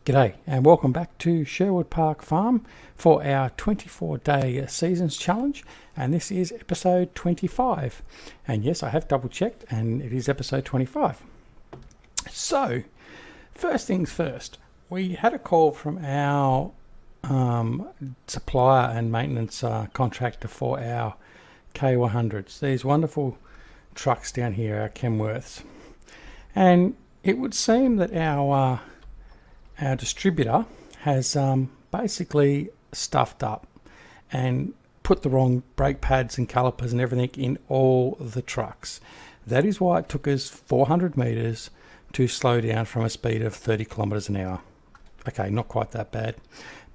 G'day and welcome back to Sherwood Park Farm for our 24-day seasons challenge, and this is episode 25. And yes, I have double checked and it is episode 25. So first things first, we had a call from our supplier and maintenance contractor for our K100s, these wonderful trucks down here, our Kenworths. And it would seem that our distributor has basically stuffed up and put the wrong brake pads and calipers and everything in all the trucks. That is why it took us 400 metres to slow down from a speed of 30 kilometres an hour. Okay, not quite that bad.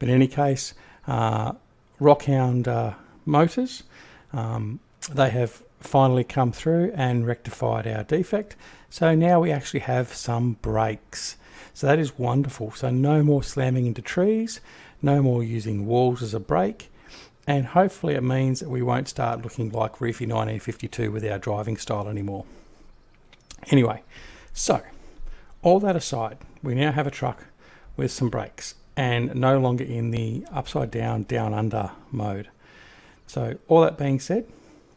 But in any case, Rockhound motors, they have finally come through and rectified our defect. So now we actually have some brakes. So that is wonderful. So no more slamming into trees, no more using walls as a brake, and hopefully it means that we won't start looking like Reefy 1952 with our driving style anymore. Anyway, so all that aside, we now have a truck with some brakes and no longer in the upside down, down under mode. So all that being said,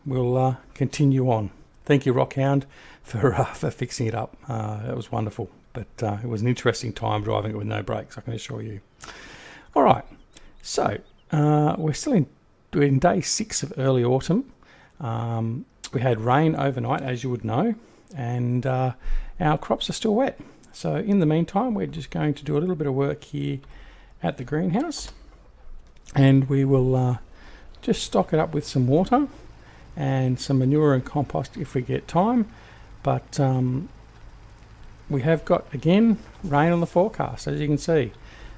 we'll continue on. Thank you, Rockhound, for fixing it up. That was wonderful. But it was an interesting time driving it with no brakes, I can assure you. All right, so we're still in day 6 of early autumn. We had rain overnight, as you would know, and our crops are still wet. So in the meantime, we're just going to do a little bit of work here at the greenhouse, and we will just stock it up with some water and some manure and compost if we get time. But we have got, again, rain on the forecast, as you can see.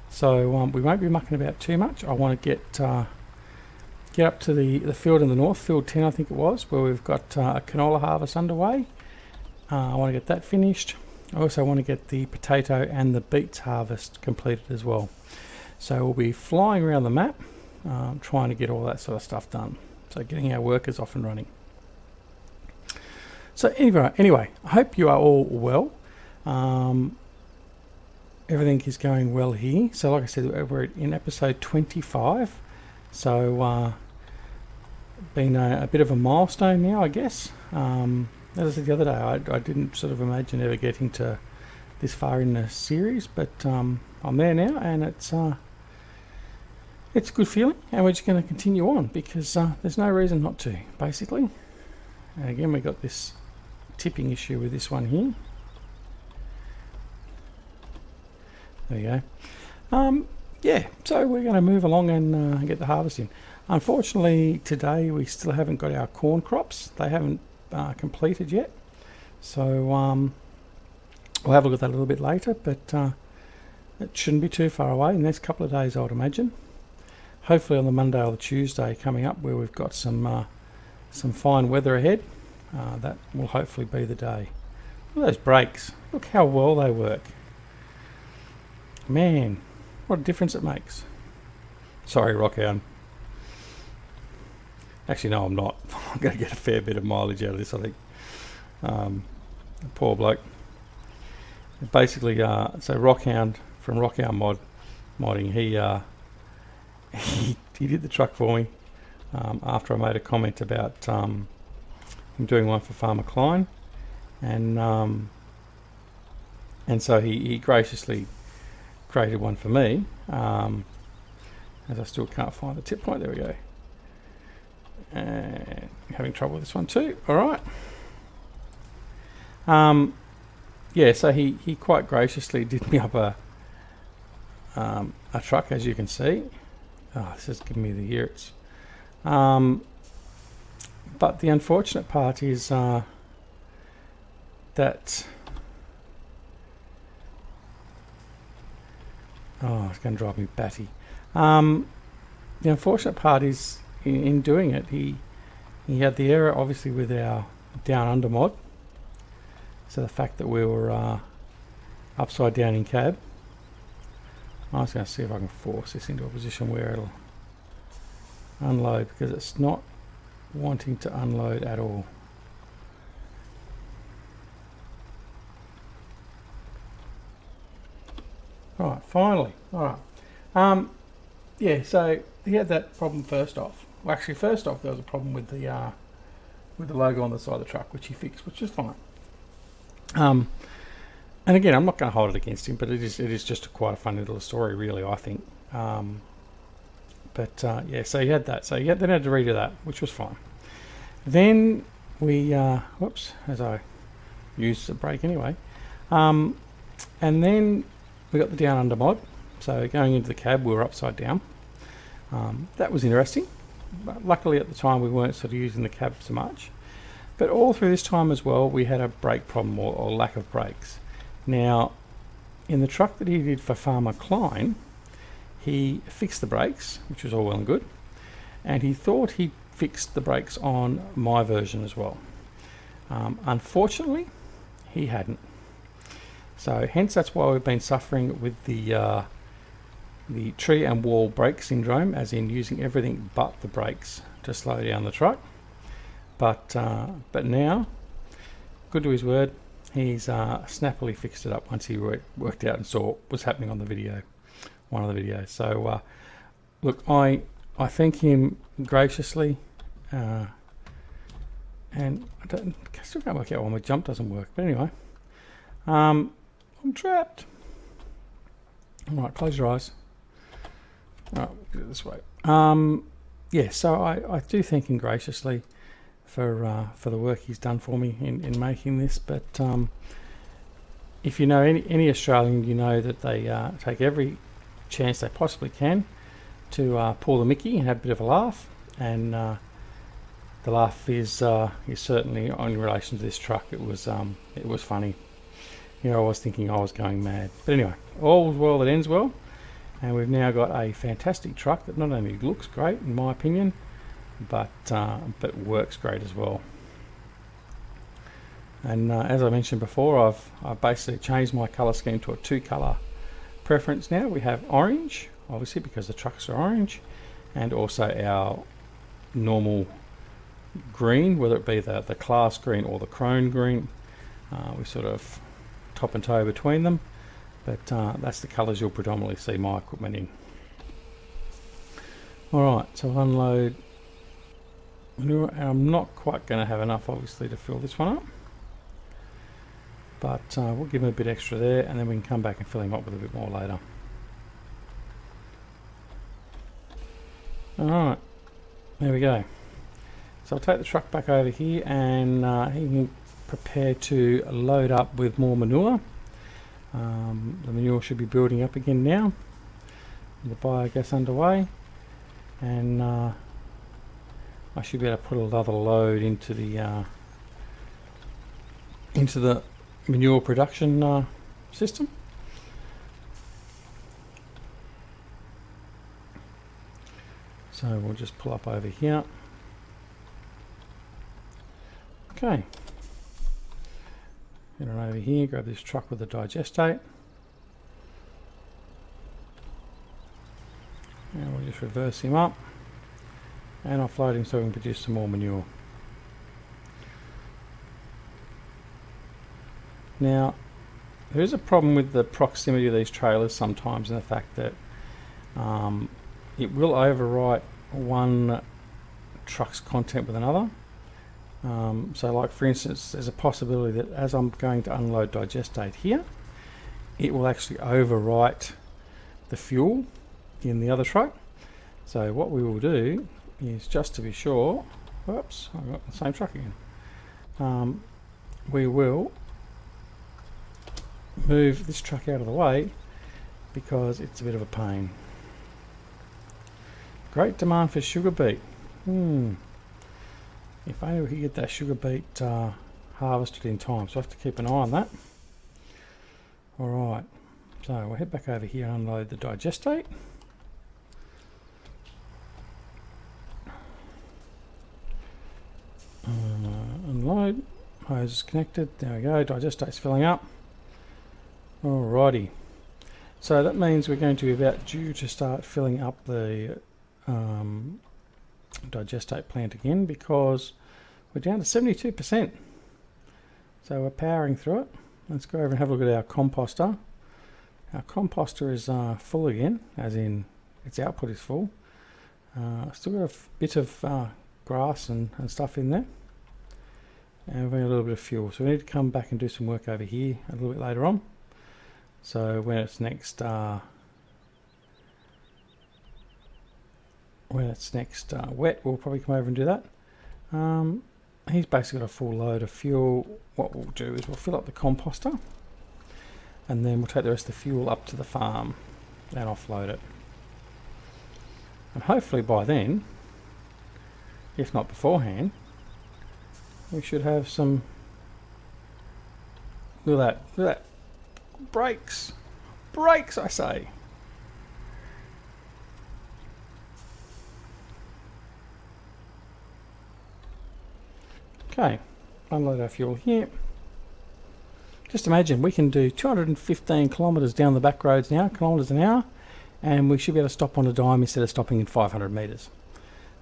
So we won't be mucking about too much. I want to get up to the field in the north, field 10 I think it was, where we've got a canola harvest underway. I want to get that finished. I also want to get the potato and the beets harvest completed as well. So we'll be flying around the map, trying to get all that sort of stuff done. So getting our workers off and running. So anyway, I hope you are all well. Everything is going well here. So like I said, we're in episode 25. So been a bit of a milestone now, I guess. As I said the other day, I didn't sort of imagine ever getting to this far in the series, but I'm there now, and it's a good feeling, and we're just going to continue on because there's no reason not to, basically. And again, we got this tipping issue with this one here. There you go. Yeah, so we're going to move along and get the harvest in. Unfortunately, today we still haven't got our corn crops. They haven't completed yet. So we'll have a look at that a little bit later, but it shouldn't be too far away. In the next couple of days, I would imagine. Hopefully on the Monday or the Tuesday coming up, where we've got some fine weather ahead, that will hopefully be the day. Look at those brakes. Look how well they work. Man, what a difference it makes. Sorry, Rockhound. Actually, no, I'm not. I'm going to get a fair bit of mileage out of this, I think. Poor bloke. Basically, so Rockhound from Rockhound Modding, he did the truck for me after I made a comment about him doing one for Farmer Klein, and so he graciously created one for me, as I still can't find the tip point. There we go. And having trouble with this one too. All right. Yeah, so he quite graciously did me up a truck, as you can see. Oh, this is giving me the yips. But the unfortunate part is that it's going to drive me batty. The unfortunate part is in doing it, he had the error obviously with our down under mod. So the fact that we were upside down in cab. I was going to see if I can force this into a position where it'll unload, because it's not wanting to unload at all. All right, finally. All right. Yeah, so he had that problem first off. Well, actually, first off, there was a problem with the logo on the side of the truck, which he fixed, which is fine. And again, I'm not going to hold it against him, but it is just quite a funny little story, really, I think. Yeah, so he had that. So then had to redo that, which was fine. Then we, whoops, as I used the brake anyway. And then we got the down under mod. So going into the cab, we were upside down. That was interesting. But luckily at the time we weren't sort of using the cab so much. But all through this time as well, we had a brake problem or lack of brakes. Now, in the truck that he did for Farmer Klein, he fixed the brakes, which was all well and good, and he thought he fixed the brakes on my version as well. Unfortunately, he hadn't. So hence that's why we've been suffering with the tree and wall brake syndrome, as in using everything but the brakes to slow down the truck. But now, good to his word, he's snappily fixed it up once he worked out and saw what was happening on the video, one of the videos. So look, I thank him graciously, and I still can't work out why my jump doesn't work. But anyway, I'm trapped. All right, close your eyes. All right, we'll do it this way. Yeah, so I do thank him graciously for the work he's done for me in making this. But if you know any Australian, you know that they take every chance they possibly can to pull the mickey and have a bit of a laugh. And the laugh is certainly in relation to this truck. It was funny. Here I was thinking I was going mad. But anyway, all's well that ends well. And we've now got a fantastic truck that not only looks great, in my opinion, but works great as well. And as I mentioned before, I've basically changed my colour scheme to a 2-colour preference now. We have orange, obviously because the trucks are orange, and also our normal green, whether it be the class green or the chrome green. We sort of top and toe between them, but that's the colours you'll predominantly see my equipment in. Alright, so I'll unload manure, and I'm not quite going to have enough obviously to fill this one up, but we'll give him a bit extra there, and then we can come back and fill him up with a bit more later. Alright, there we go. So I'll take the truck back over here, and he can prepare to load up with more manure. The manure should be building up again now. The biogas underway, and I should be able to put another load into the manure production system. So we'll just pull up over here. Okay. Get on over here, grab this truck with the digestate. And we'll just reverse him up and offload him so we can produce some more manure. Now, there is a problem with the proximity of these trailers sometimes, in the fact that it will overwrite one truck's content with another. So like for instance, there's a possibility that as I'm going to unload digestate here, it will actually overwrite the fuel in the other truck. So what we will do is, just to be sure, whoops, I've got the same truck again, we will move this truck out of the way because it's a bit of a pain. Great demand for sugar beet. If only we could get that sugar beet harvested in time, so I have to keep an eye on that. Alright, so we'll head back over here and unload the digestate. Unload, hose is connected, there we go, digestate's filling up. Alrighty, so that means we're going to be about due to start filling up the digestate plant again, because we're down to 72%. So we're powering through it. Let's go over and have a look at our composter. Our composter is full again, as in its output is full. Still got a bit of grass and stuff in there, and we've got a little bit of fuel, so we need to come back and do some work over here a little bit later on. So when it's next wet, we'll probably come over and do that. He's basically got a full load of fuel. What we'll do is we'll fill up the composter, and then we'll take the rest of the fuel up to the farm and offload it. And hopefully by then, if not beforehand, we should have some... Look at that. Brakes! Brakes, I say! Okay, unload our fuel here. Just imagine, we can do 215 kilometres down the back roads now, kilometres an hour, and we should be able to stop on a dime instead of stopping in 500 metres.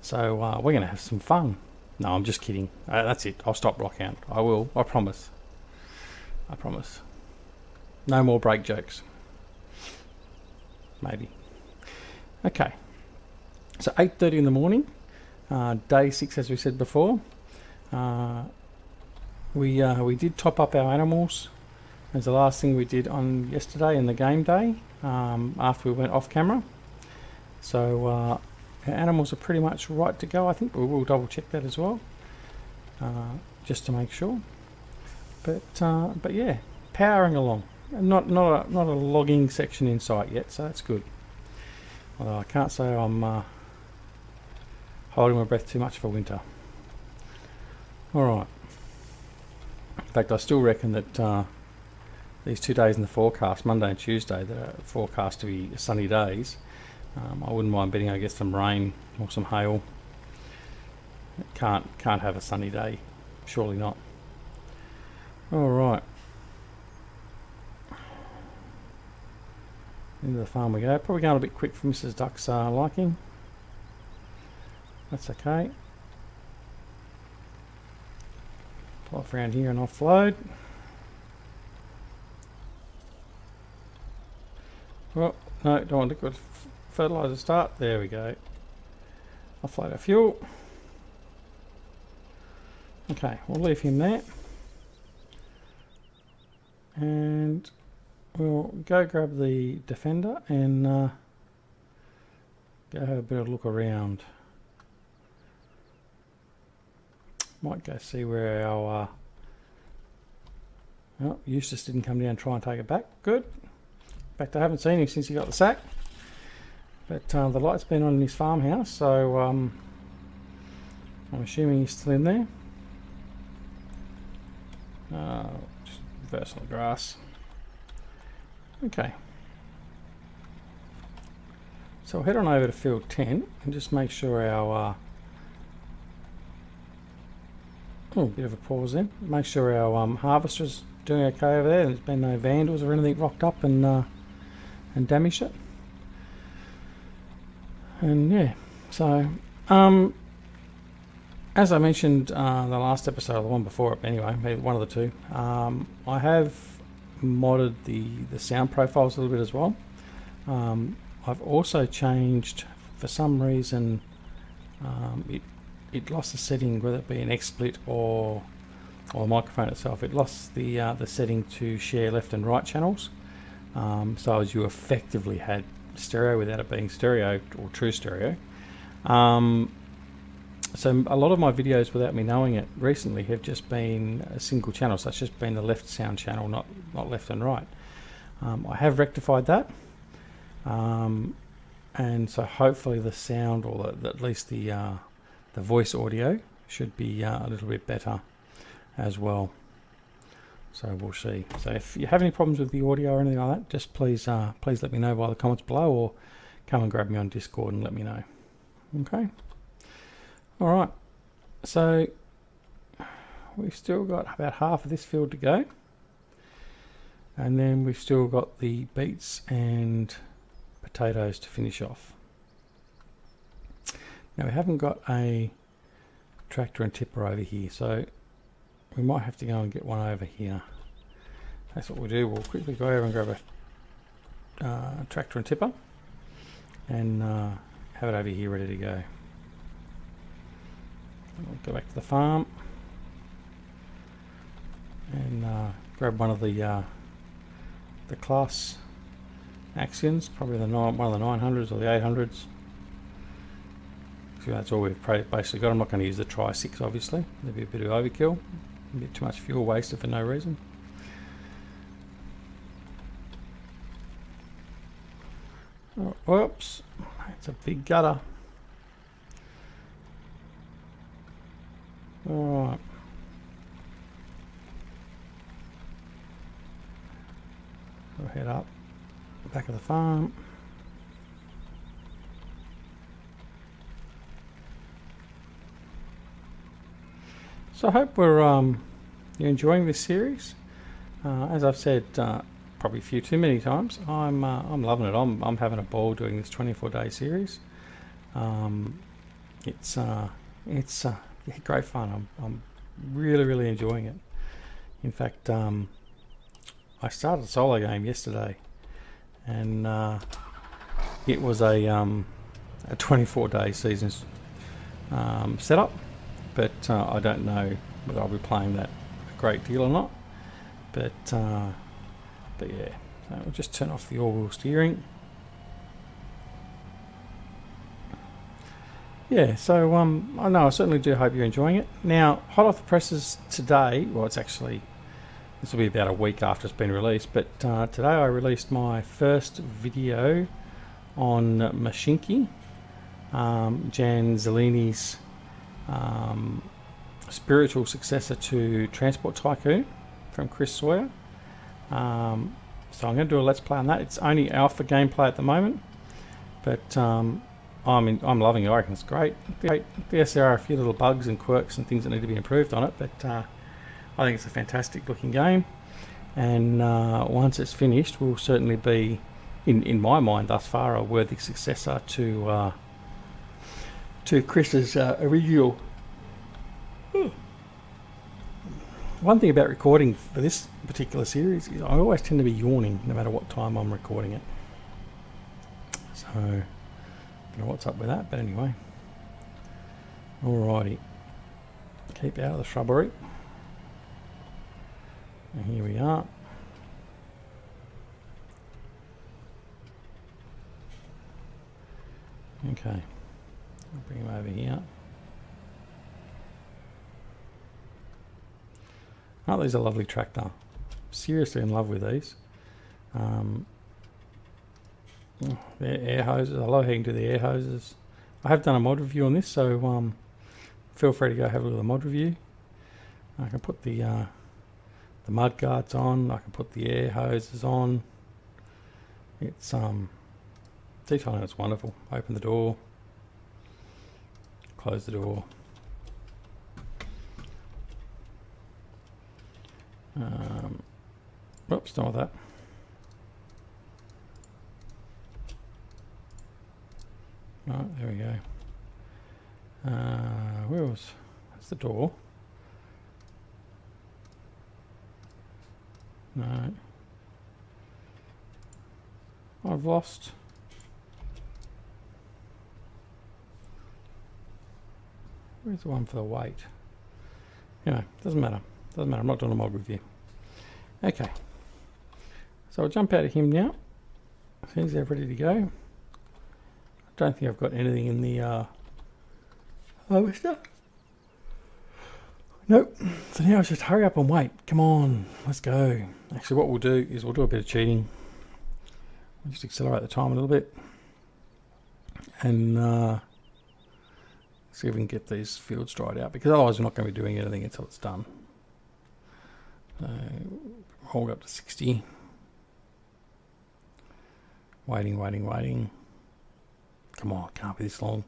So we're going to have some fun. No, I'm just kidding. That's it. I'll stop rock out. I will. I promise. I promise. No more brake jokes. Maybe. Okay. So 8:30 in the morning. Day 6, as we said before. We did top up our animals. It was the last thing we did on yesterday in the game day, after we went off camera. So our animals are pretty much right to go. I think we'll double check that as well, just to make sure. But yeah, powering along. Not a logging section in sight yet, so that's good. Although I can't say I'm holding my breath too much for winter. All right. In fact, I still reckon that these 2 days in the forecast, Monday and Tuesday, that are forecast to be sunny days. I wouldn't mind betting I get some rain or some hail. Can't have a sunny day, surely not. All right. Into the farm we go. Probably going a bit quick for Mrs. Duck's liking. That's okay. Pull off around here and offload. Well, no, don't want liquid fertilizer start. There we go. Offload our fuel. Okay, we'll leave him there. And we'll go grab the Defender and go have a bit of a look around. Might go see where our oh, Eustace didn't come down and try and take it back. Good. In fact, I haven't seen him since he got the sack. But the light's been on in his farmhouse, so I'm assuming he's still in there. Just reverse on the grass. Okay. So we'll head on over to field 10 and just make sure our bit of a pause then. Make sure our harvester's doing okay over there. There's been no vandals or anything rocked up and damaged it. And yeah, so as I mentioned the last episode, the one before it anyway, one of the two, I have modded the sound profiles a little bit as well. I've also changed, for some reason, it lost the setting, whether it be an XSplit or the microphone itself. It lost the setting to share left and right channels, so as you effectively had stereo without it being stereo or true stereo. So a lot of my videos, without me knowing it, recently have just been a single channel, so it's just been the left sound channel, not left and right. I have rectified that, and so hopefully the sound, or at least the voice audio, should be a little bit better as well. So we'll see. So if you have any problems with the audio or anything like that, just please let me know via the comments below, or come and grab me on Discord and let me know. Okay. All right. So we've still got about half of this field to go, and then we've still got the beets and potatoes to finish off. Now we haven't got a tractor and tipper over here, so we might have to go and get one over here. That's what we'll do. We'll quickly go over and grab tractor and tipper, and have it over here ready to go. I'll go back to the farm and grab one of the class Axions, probably one of the 900s or the 800s. So that's all we've basically got. I'm not going to use the Tri-6 obviously, there'd be a bit of overkill, a bit too much fuel wasted for no reason. Oh, whoops, it's a big gutter. Alright. We'll head up the back of the farm. So I hope you're enjoying this series. As I've said probably too many times, I'm loving it. I'm having a ball doing this 24-day series. It's great fun. I'm really enjoying it. In fact, I started a solo game yesterday, and it was a 24-day season setup, but I don't know whether I'll be playing that a great deal or not. But yeah, so we'll just turn off the all-wheel steering. Yeah, so I know I certainly do hope you're enjoying it. Now, hot off the presses today, well, it's actually, this will be about a week after it's been released, but today I released my first video on Mashinki, Jan Zelini's spiritual successor to Transport Tycoon from Chris Sawyer. So I'm going to do a let's play on that. It's only alpha gameplay at the moment, but I'm loving it. I reckon it's great. Yes, there are a few little bugs and quirks and things that need to be improved on it, but I think it's a fantastic looking game, and once it's finished will certainly be, in my mind thus far, a worthy successor to Chris's original. One thing about recording for this particular series is I always tend to be yawning no matter what time I'm recording it. So I don't know what's up with that, but anyway. Alrighty. Keep out of the shrubbery. And here we are. Okay. I'll bring him over here. Oh, these are a lovely tractor. Seriously in love with these. They're air hoses. I love how you can do the air hoses. I have done a mod review on this, so feel free to go have a look at the mod review. I can put the mud guards on. I can put the air hoses on. It's detailing is wonderful. Open the door. Close the door. Oops, done with that. Right, there we go. Where was? That's the door. No. I've lost. Where's the one for the weight? Anyway, doesn't matter. Doesn't matter. I'm not doing a mod review. Okay. So I'll jump out of him now. He's there ready to go. I don't think I've got anything in the harvester. Nope. So now it's just hurry up and wait. Come on, let's go. Actually, what we'll do is we'll do a bit of cheating. We'll just accelerate the time a little bit, and see if we can get these fields dried out, because otherwise we're not going to be doing anything until it's done. Hold up to 60. Waiting. Come on, can't be this long.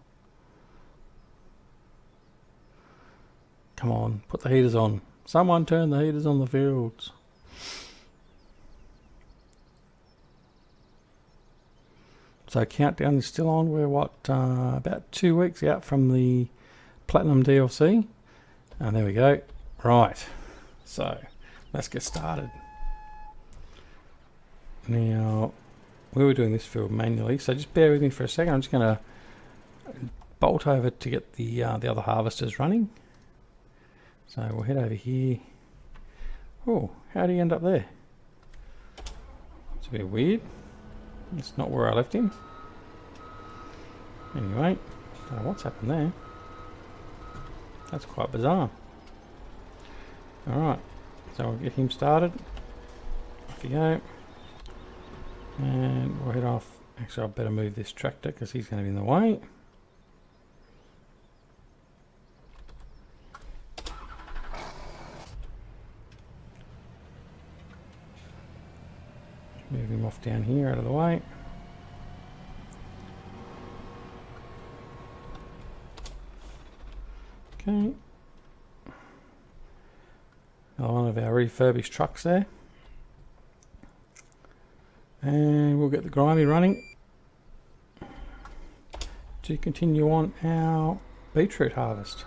Come on, put the heaters on. Someone turn the heaters on the fields. So countdown is still on. We're about 2 weeks out from the Platinum DLC. And there we go. Right. So let's get started. Now, we were doing this field manually, so just bear with me for a second. I'm just going to bolt over to get the other harvesters running. So we'll head over here. Oh, how did he end up there? It's a bit weird. It's not where I left him. Anyway, what's happened there? That's quite bizarre. Alright, so we'll get him started. Off you go. And we'll head off. Actually, I better move this tractor because he's going to be in the way. Move him off down here out of the way. Okay. Another one of our refurbished trucks there. And we'll get the grimy running to continue on our beetroot harvest.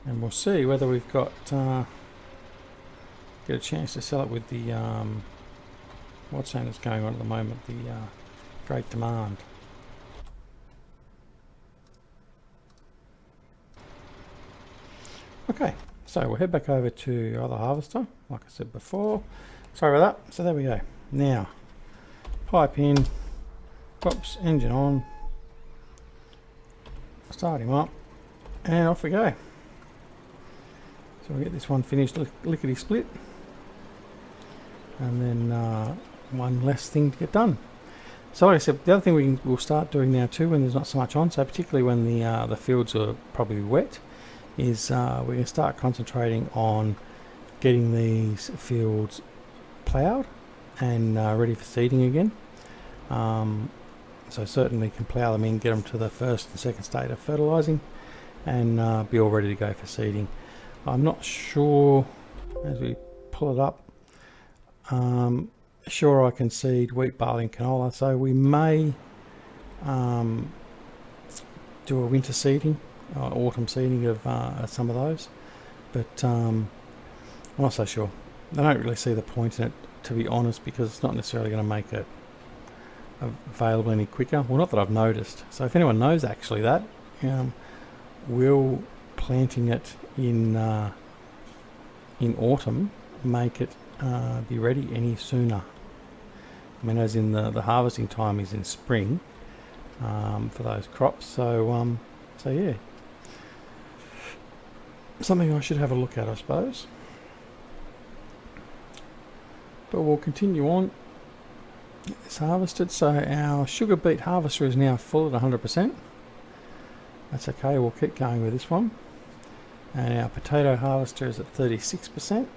And we'll see whether we've got get a chance to sell it with the what's that's going on at the moment, the great demand. Okay, so we'll head back over to our other harvester, like I said before. Sorry about that. So there we go. Now, pipe in, whoops, engine on, start him up, and off we go. So we'll get this one finished lickety split, and then one less thing to get done. So like I said, the other thing we'll start doing now too, when there's not so much on, so particularly when the fields are probably wet, is we're going to start concentrating on getting these fields ploughed and ready for seeding again. So certainly can plough them in, get them to the first and second state of fertilising, and be all ready to go for seeding. I'm not sure, as we pull it up, sure I can seed wheat, barley and canola, so we may do a winter seeding, autumn seeding of some of those, but I'm not so sure. I don't really see the point in it, to be honest, because it's not necessarily going to make it available any quicker. Well, not that I've noticed. So if anyone knows actually that, will planting it in autumn make it be ready any sooner? I mean, as in the harvesting time is in spring for those crops. So so yeah, something I should have a look at, I suppose. But we'll continue on. Get this harvested. So our sugar beet harvester is now full at 100%. That's okay, we'll keep going with this one. And our potato harvester is at 36%.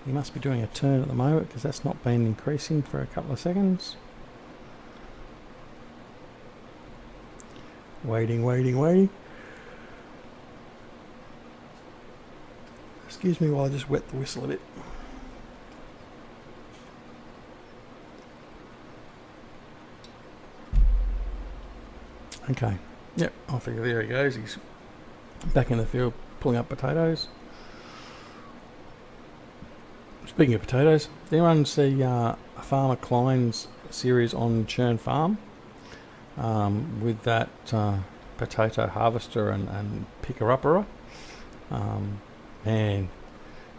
He must be doing a turn at the moment because that's not been increasing for a couple of seconds. Waiting. Excuse me while I just wet the whistle a bit. Okay, yep, I figure there he goes. He's back in the field pulling up potatoes. Speaking of potatoes, did anyone see Farmer Klein's series on Churn Farm? With that potato harvester and picker-upper? Man,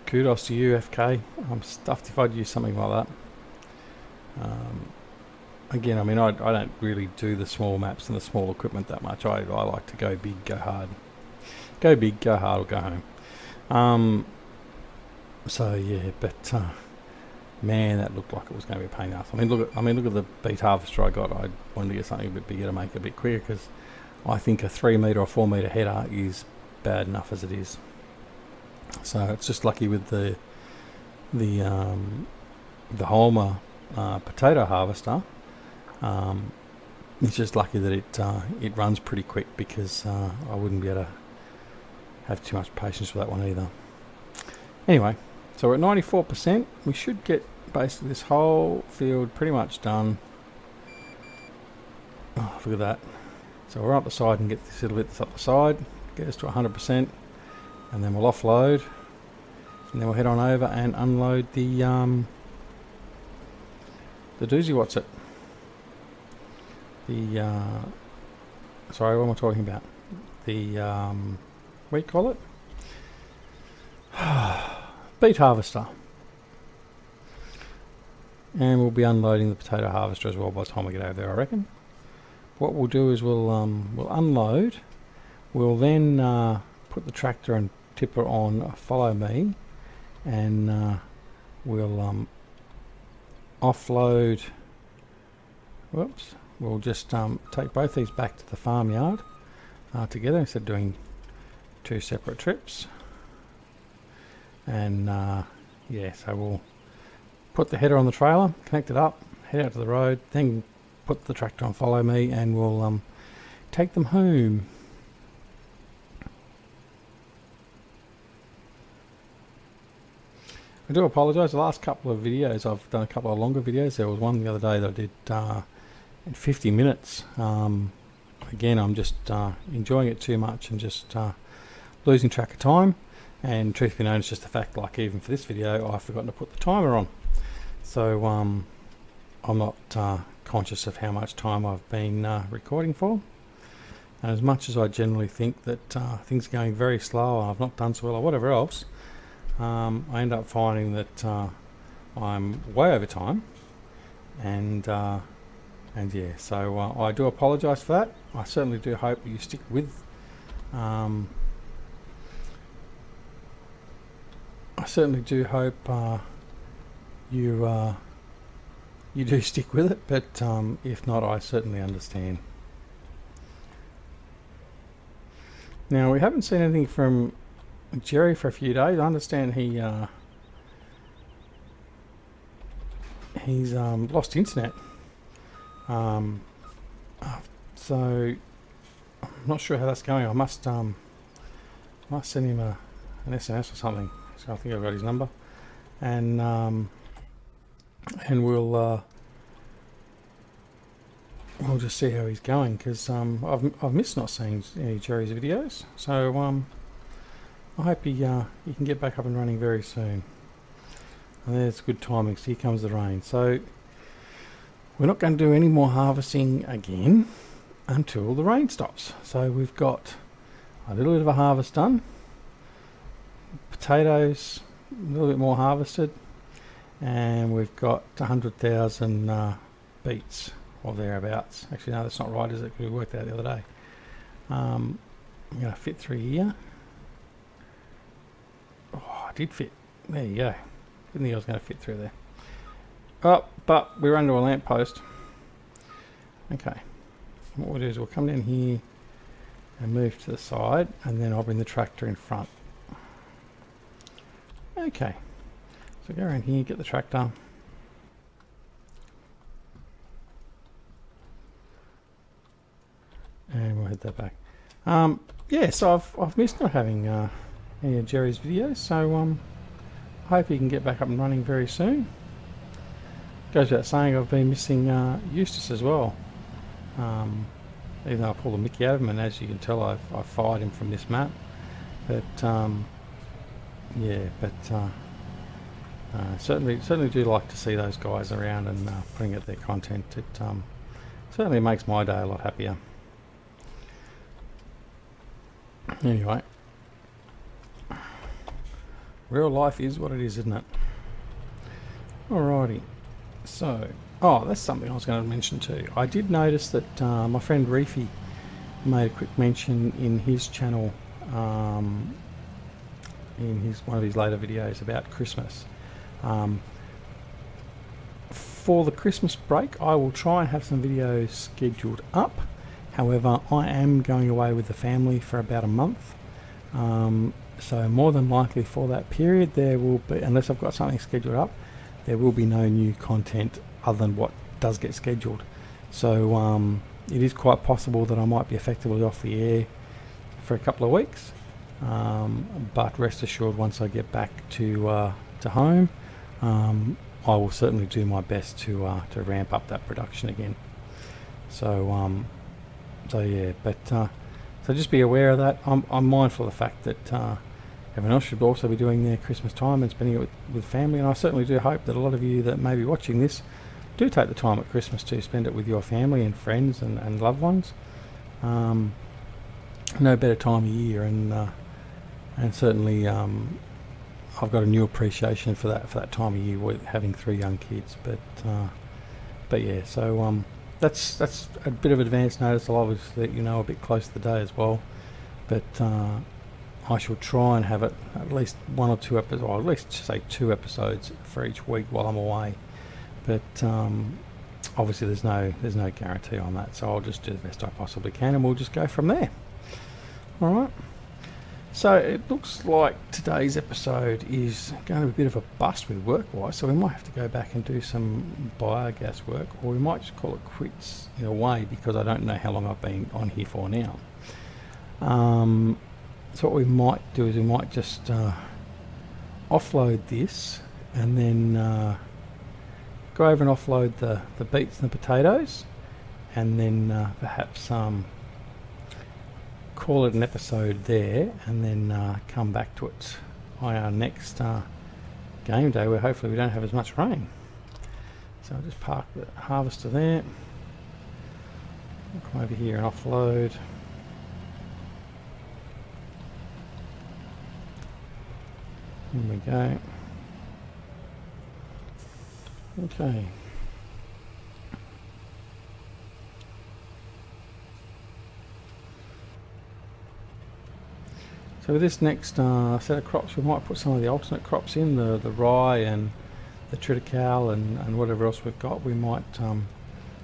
kudos to you, FK. I'm stuffed if I'd use something like that. Again, I mean, I don't really do the small maps and the small equipment that much. I like to go big, go hard. Go big, go hard, or go home. So yeah, but man, that looked like it was going to be a pain in the ass. I mean, look at the beet harvester I got. I wanted to get something a bit bigger to make it a bit quicker, because I think a 3 metre or 4 metre header is bad enough as it is. So it's just lucky with the Homer potato harvester. It's just lucky that it runs pretty quick, because I wouldn't be able to have too much patience with that one either. Anyway, so we're at 94%. We should get basically this whole field pretty much done. Oh, look at that. So we're up the side and get this little bit up the side, get us to 100%, and then we'll offload, and then we'll head on over and unload the doozy, what's it? The, sorry, what am I talking about? The, what do you call it? Beet harvester. And we'll be unloading the potato harvester as well by the time we get over there, I reckon. What we'll do is we'll unload. We'll then put the tractor and tipper on follow me, and we'll offload. Whoops. We'll just take both these back to the farmyard together instead of doing 2 separate trips. And yeah, so we'll put the header on the trailer, connect it up, head out to the road, then put the tractor on follow me, and we'll take them home. I do apologise, the last couple of videos, I've done a couple of longer videos. There was one the other day that I did in 50 minutes. Again, I'm just enjoying it too much and just losing track of time. And truth be known, it's just the fact, like even for this video, I've forgotten to put the timer on. So I'm not conscious of how much time I've been recording for. And as much as I generally think that things are going very slow and I've not done so well or whatever else, I end up finding that I'm way over time. And yeah, so I do apologise for that. I certainly do hope you stick with I certainly do hope you do stick with it, but if not, I certainly understand. Now, we haven't seen anything from Jerry for a few days. I understand he's lost internet. So I'm not sure how that's going. I must send him an SMS or something. So I think I've got his number, and we'll just see how he's going, because I've missed not seeing any of Jerry's videos. So I hope he can get back up and running very soon. And there's good timing. So here comes the rain. So we're not going to do any more harvesting again until the rain stops. So we've got a little bit of a harvest done. Potatoes, a little bit more harvested, and we've got 100,000 beets or thereabouts. Actually, no, that's not right, is it? Because we worked out the other day. I'm going to fit through here. Oh, I did fit. There you go. Didn't think I was going to fit through there. Oh, but we're under a lamppost. Okay. What we'll do is we'll come down here and move to the side, and then I'll bring the tractor in front. Okay, so go around here, get the tractor. And we'll head that back. Yeah, so I've missed not having any of Jerry's videos, so I hope he can get back up and running very soon. Goes without saying, I've been missing Eustace as well. Even though I pulled the mickey out of him, and as you can tell, I've fired him from this map. But yeah, but certainly do like to see those guys around and putting out their content. It certainly makes my day a lot happier. Anyway, real life is what it is, isn't it? Alrighty, so that's something I was going to mention too. I did notice that my friend Reefy made a quick mention in his channel. In one of his later videos about Christmas. For the Christmas break, I will try and have some videos scheduled up. However, I am going away with the family for about a month. So more than likely for that period, there will be, unless I've got something scheduled up, there will be no new content other than what does get scheduled. So it is quite possible that I might be effectively off the air for a couple of weeks. But rest assured, once I get back to home, I will certainly do my best to ramp up that production again. So yeah, but so just be aware of that. I'm mindful of the fact that everyone else should also be doing their Christmas time and spending it with family, and I certainly do hope that a lot of you that may be watching this do take the time at Christmas to spend it with your family and friends and loved ones. No better time of year, and certainly I've got a new appreciation for that time of year with having 3 young kids. But yeah, so that's a bit of advance notice. I'll obviously let you know a bit close to the day as well. But I shall try and have it at least 1 or 2 episodes, or at least say 2 episodes for each week while I'm away. But obviously there's no guarantee on that, so I'll just do the best I possibly can, and we'll just go from there. All right. So it looks like today's episode is going to be a bit of a bust with work-wise, so we might have to go back and do some biogas work, or we might just call it quits in a way, because I don't know how long I've been on here for now. So what we might do is we might just offload this, and then go over and offload the beets and the potatoes, and then perhaps call it an episode there, and then come back to it on our next game day, where hopefully we don't have as much rain. So I'll just park the harvester there, come over here and offload. Here we go. Okay. So with this next set of crops, we might put some of the alternate crops in, the rye and the triticale and whatever else we've got. We might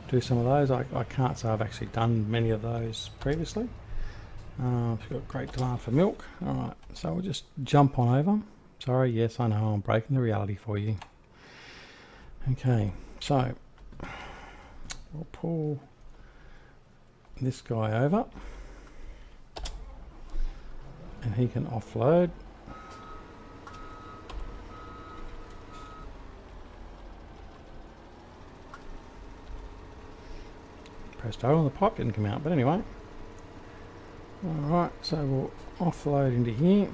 do some of those. I can't say I've actually done many of those previously. We've got great demand for milk. Alright, so we'll just jump on over. Sorry, yes, I know, I'm breaking the reality for you. Okay, so we'll pull this guy over, and he can offload. Pressed O and the pipe didn't come out, but anyway. Alright, so we'll offload into here.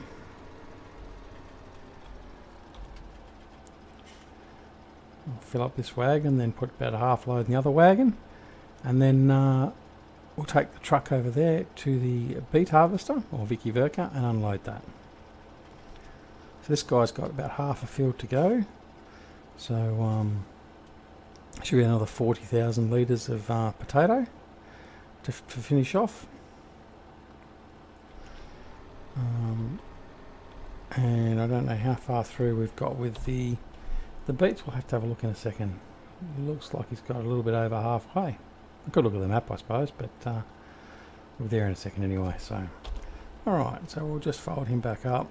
We'll fill up this wagon, then put about a half load in the other wagon, and then we'll take the truck over there to the beet harvester, or Vicky Verka, and unload that. So this guy's got about half a field to go, so should be another 40,000 litres of potato to finish off. And I don't know how far through we've got with the beets. We'll have to have a look in a second. It looks like he's got a little bit over halfway. I could look at the map, I suppose, but we're there in a second anyway. So, alright, so we'll just fold him back up,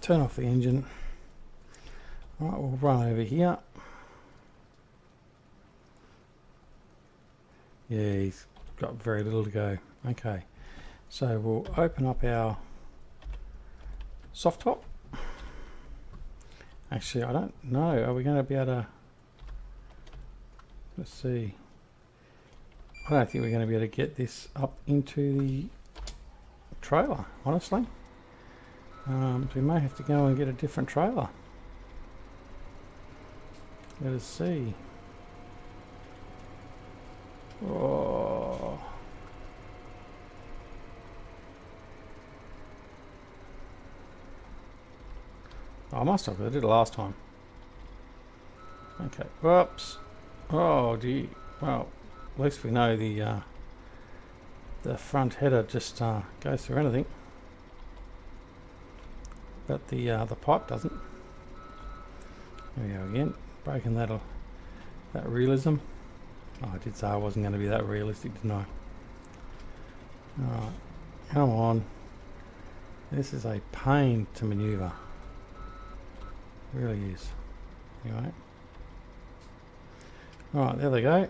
turn off the engine. Alright, we'll run over here. Yeah, he's got very little to go. Okay, so we'll open up our soft top. Actually, I don't know. Are we going to be able to... Let's see. I don't think we're going to be able to get this up into the trailer, honestly. So we may have to go and get a different trailer. Let us see. Oh. I must have, I did it last time. Okay, whoops. Oh dear. Well, at least we know the front header just goes through anything, but the pipe doesn't. There we go again, breaking that realism. Oh, I did say I wasn't going to be that realistic, didn't I? Alright, come on. This is a pain to manoeuvre. It really is. Anyway. Alright, there they go.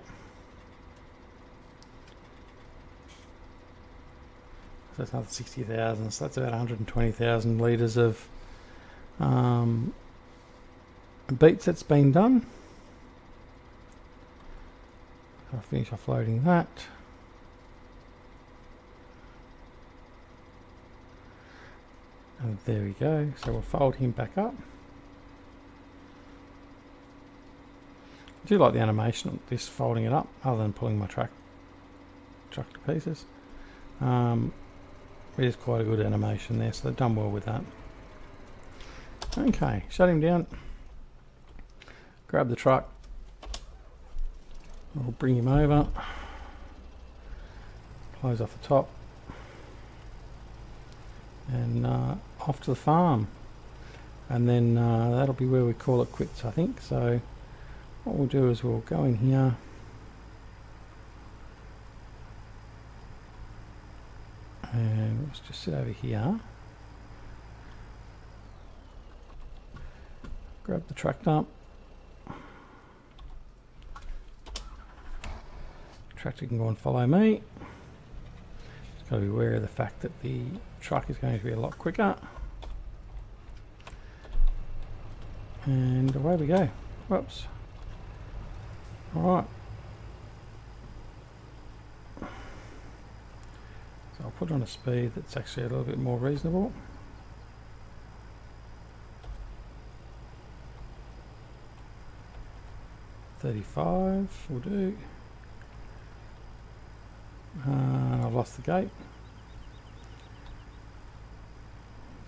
So that's another 60,000, so that's about 120,000 litres of beets that's been done. I'll finish offloading that. And there we go, so we'll fold him back up. I do like the animation of this folding it up, other than pulling my truck to pieces. It is quite a good animation there, so they've done well with that. Okay, shut him down. Grab the truck. I'll bring him over. Close off the top. And off to the farm. And then that'll be where we call it quits, I think. So what we'll do is we'll go in here. And let's just sit over here. Grab the tractor. Tractor can go and follow me. Just got to be aware of the fact that the truck is going to be a lot quicker. And away we go. Whoops. Alright. So I'll put on a speed that's actually a little bit more reasonable. .35 will do. I've lost the gate.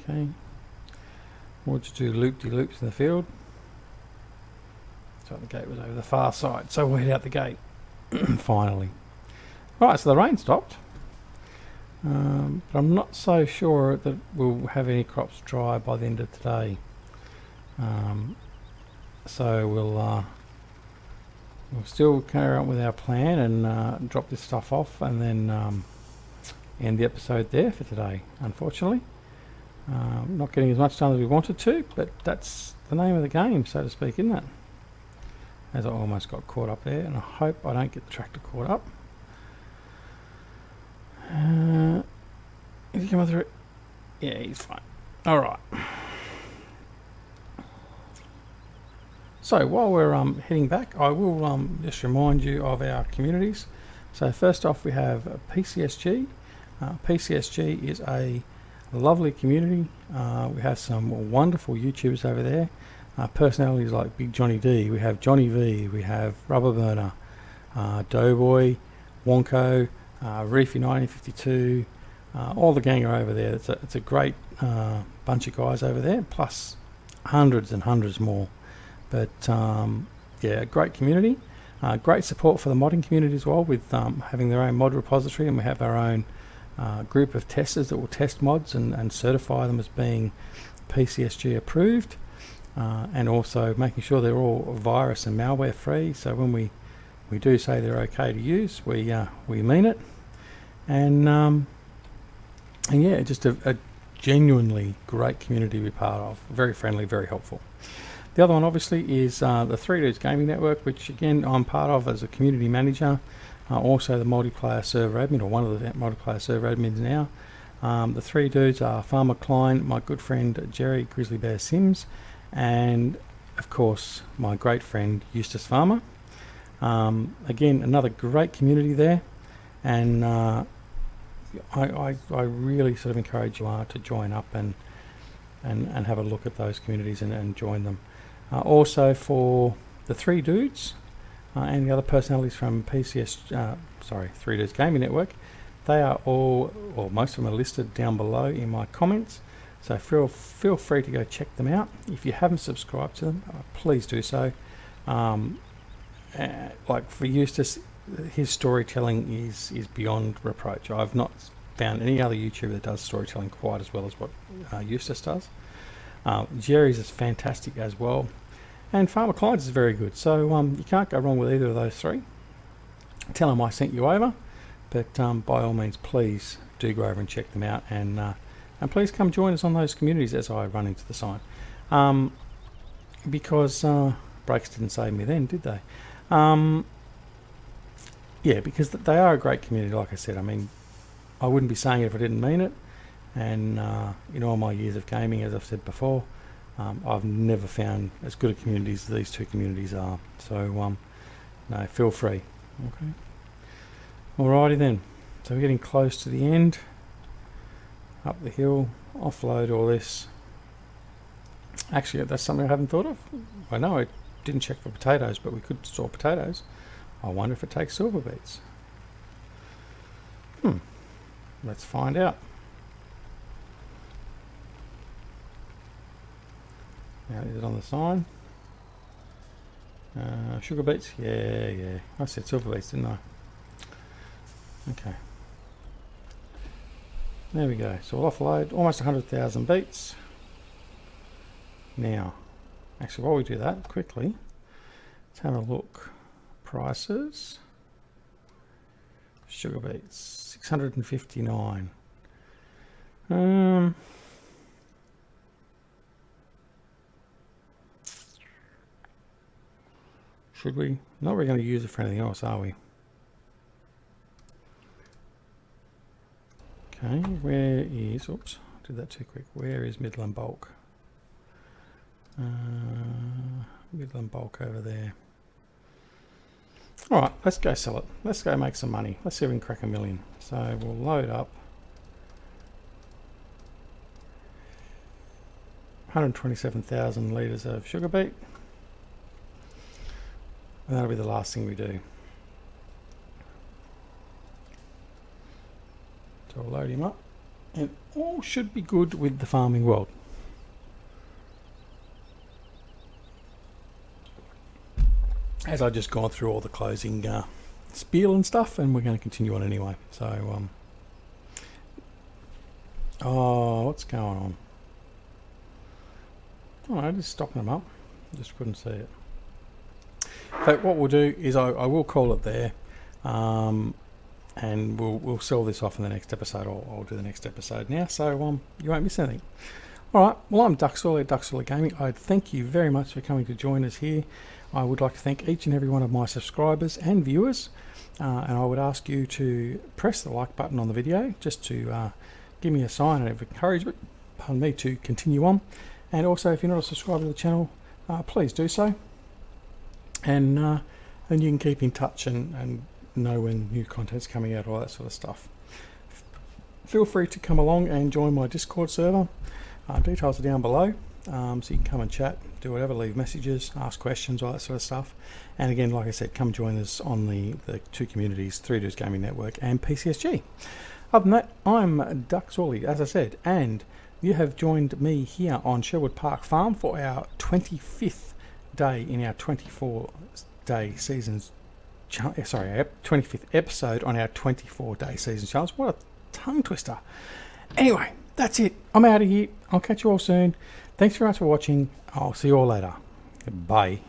Okay. We'll just do loop-de-loops in the field. So the gate was over the far side, so we'll head out the gate. Finally. Right, so the rain stopped. But I'm not so sure that we'll have any crops dry by the end of today. So we'll still carry on with our plan and drop this stuff off, and then end the episode there for today, unfortunately. Not getting as much done as we wanted to, but that's the name of the game, so to speak, isn't it? As I almost got caught up there, and I hope I don't get the tractor caught up. Is he coming through? Yeah, he's fine. Alright. So while we're heading back, I will just remind you of our communities. So first off, we have PCSG. PCSG is a lovely community. We have some wonderful YouTubers over there. Personalities like Big Johnny D. We have Johnny V. We have Rubber Burner, DoughBoy, Wonko, Reefy 1952. All the gang are over there. It's a great bunch of guys over there, plus hundreds and hundreds more. But yeah, great community. Great support for the modding community as well, with having their own mod repository, and we have our own group of testers that will test mods and certify them as being PCSG approved, and also making sure they're all virus and malware free. So when we do say they're okay to use, we mean it. And yeah, just a genuinely great community to be part of. Very friendly, very helpful. The other one obviously is the 3 Dudes Gaming Network, which again I'm part of as a community manager, also the multiplayer server admin, or one of the multiplayer server admins now. The 3 dudes are Farmer Klein, my good friend Jerry Grizzly Bear Sims, and of course my great friend Eustace Pharmer. Again, another great community there, and I really sort of encourage you to join up and have a look at those communities and join them. Also for the 3 dudes and the other personalities from 3 Dudes Gaming Network, they are all, or most of them are listed down below in my comments, so feel free to go check them out. If you haven't subscribed to them, please do so. Like for Eustace, his storytelling is beyond reproach. I've not found any other YouTuber that does storytelling quite as well as what Eustace does. Jerry's is fantastic as well, and Farmer Klein's is very good, so you can't go wrong with either of those 3. Tell them I sent you over, but by all means please do go over and check them out, and please come join us on those communities as I run into the sign, because brakes didn't save me then, did they? Yeah, because they are a great community, like I said. I mean, I wouldn't be saying it if I didn't mean it. And in all my years of gaming, as I've said before, I've never found as good a communities as these 2 communities are. So, no, feel free. Okay. Alrighty then. So we're getting close to the end. Up the hill, offload all this. Actually, that's something I haven't thought of. I know didn't check for potatoes, but we could store potatoes. I wonder if it takes silver beets. Let's find out. Now, is it on the sign? Sugar beets? Yeah. I said silver beets, didn't I? Okay. There we go. So we'll offload almost 100,000 beets. Now, actually, while we do that, quickly, let's have a look. Prices. Sugar beets, 659. Should we? Not really going to use it for anything else, are we? Okay, where is, oops, did that too quick. Where is Midland Bulk? Midland Bulk over there. Alright, let's go sell it. Let's go make some money. Let's see if we can crack $1 million. So we'll load up 127,000 litres of sugar beet. And that'll be the last thing we do. So we'll load him up. And all should be good with the farming world. As I've just gone through all the closing spiel and stuff, and we're going to continue on anyway. So, oh, what's going on? Oh, no, just stocking them up. Just couldn't see it. But what we'll do is I will call it there, and we'll sell this off in the next episode. I'll do the next episode now, so you won't miss anything. All right. Well, I'm Duckzorly at Duckzorly Gaming. I thank you very much for coming to join us here. I would like to thank each and every one of my subscribers and viewers, and I would ask you to press the like button on the video just to give me a sign of encouragement, pardon me, to continue on. And also, if you're not a subscriber to the channel, please do so. And then you can keep in touch and know when new content's coming out, all that sort of stuff. Feel free to come along and join my Discord server. Details are down below, so you can come and chat, do whatever, leave messages, ask questions, all that sort of stuff. And again, like I said, come join us on the two communities, 3Dos Gaming Network and PCSG. Other than that, I'm Duckzorly, as I said, and you have joined me here on Sherwood Park Farm for our 25th day in our 24-day seasons. Sorry, our 25th episode on our 24-day season challenge. What a tongue twister. Anyway, that's it. I'm out of here. I'll catch you all soon. Thanks very much for watching. I'll see you all later. Bye.